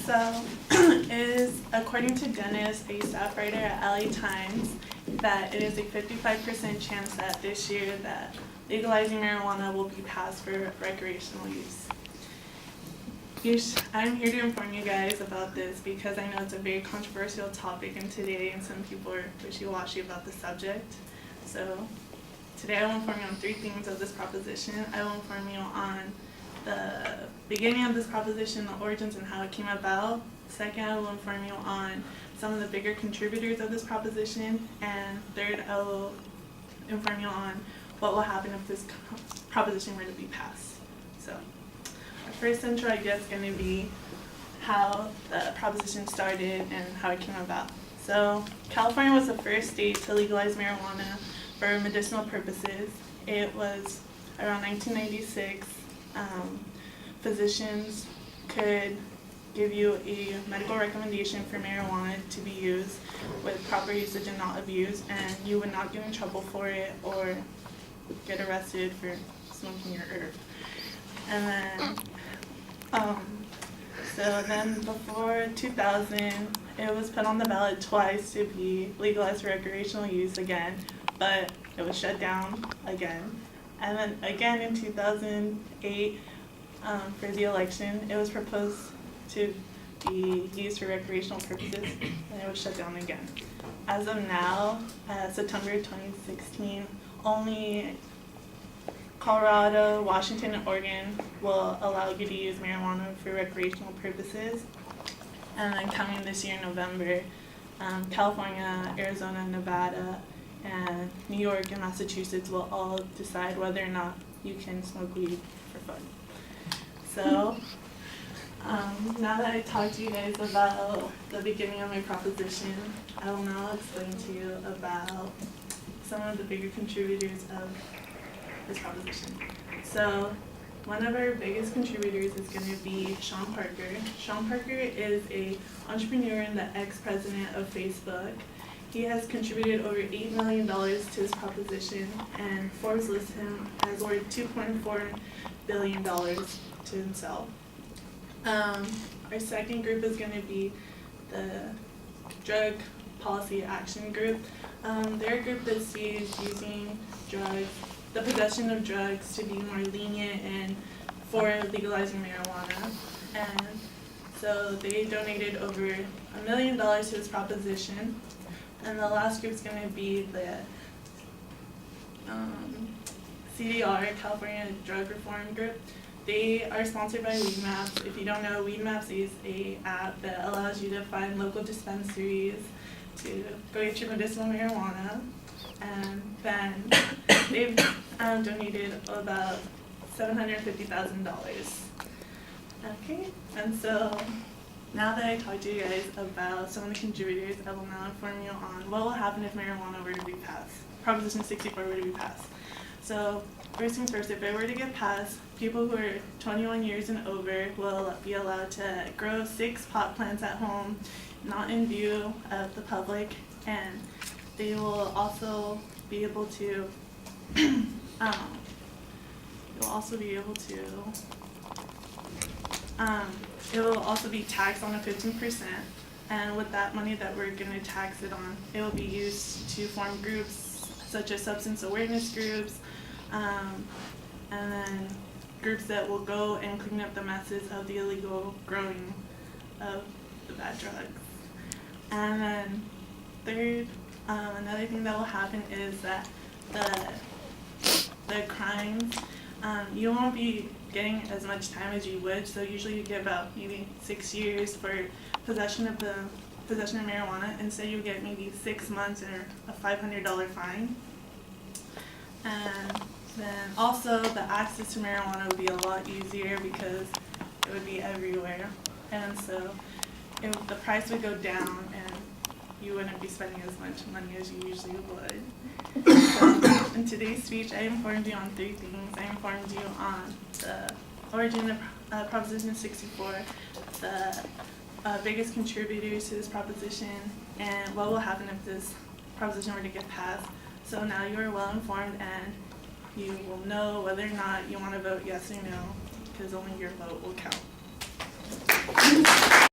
So, it is, according to Dennis, a staff writer at LA Times, that it is a 55% chance that this year that legalizing marijuana will be passed for recreational use. I'm here to inform you guys about this because I know it's a very controversial topic in today and some people are wishy-washy about the subject. So today I will inform you on 3 things of this proposition. I will inform you on the beginning of this proposition, the origins and how it came about. Second, I will inform you on some of the bigger contributors of this proposition. And third, I will inform you on what will happen if this proposition were to be passed. So our first intro idea is going to be how the proposition started and how it came about. So California was the first state to legalize marijuana for medicinal purposes. It was around 1996. Physicians could give you a medical recommendation for marijuana to be used with proper usage and not abuse, and you would not get in trouble for it or get arrested for smoking your herb. And then, before 2000, it was put on the ballot twice to be legalized for recreational use again, but it was shut down again. And then again in 2008, for the election, it was proposed to be used for recreational purposes, and it was shut down again. As of now, September 2016, only Colorado, Washington, and Oregon will allow you to use marijuana for recreational purposes. And then coming this year in November, California, Arizona, Nevada, and New York and Massachusetts will all decide whether or not you can smoke weed for fun. So, now that I talked to you guys about the beginning of my proposition, I will now explain to you about some of the bigger contributors of this proposition. So, one of our biggest contributors is going to be Sean Parker. Sean Parker is an entrepreneur and the ex-president of Facebook. He has contributed over $8 million to this proposition, and Forbes lists him as worth $2.4 billion to himself. Our second group is going to be the Drug Policy Action Group. They're a group that sees using drugs, the possession of drugs, to be more lenient and for legalizing marijuana. And so they donated over $1 million to this proposition. And the last group is going to be the CDR, California Drug Reform Group. They are sponsored by Weedmaps. If you don't know, Weedmaps is an app that allows you to find local dispensaries to go get your medicinal marijuana. And then they've donated about $750,000. Okay, and so now that I talked to you guys about some of the contributors, I will now inform you on what will happen if marijuana were to be passed, Proposition 64 were to be passed. So first things first, if it were to get passed, people who are 21 years and over will be allowed to grow 6 pot plants at home, not in view of the public, and they will also be able to it will also be taxed on a 15%, and with that money that we're going to tax it on, it will be used to form groups such as substance awareness groups, and then groups that will go and clean up the messes of the illegal growing of the bad drugs. And then third, another thing that will happen is that the crimes, you won't be getting as much time as you would, so usually you get about maybe 6 years for possession of marijuana, and so you get maybe 6 months or a $500 fine. And then also the access to marijuana would be a lot easier because it would be everywhere, and so the price would go down and you wouldn't be spending as much money as you usually would. So in today's speech, I informed you on 3 things. I informed you on the origin of Proposition 64, the biggest contributors to this proposition, and what will happen if this proposition were to get passed. So now you are well informed and you will know whether or not you want to vote yes or no, because only your vote will count.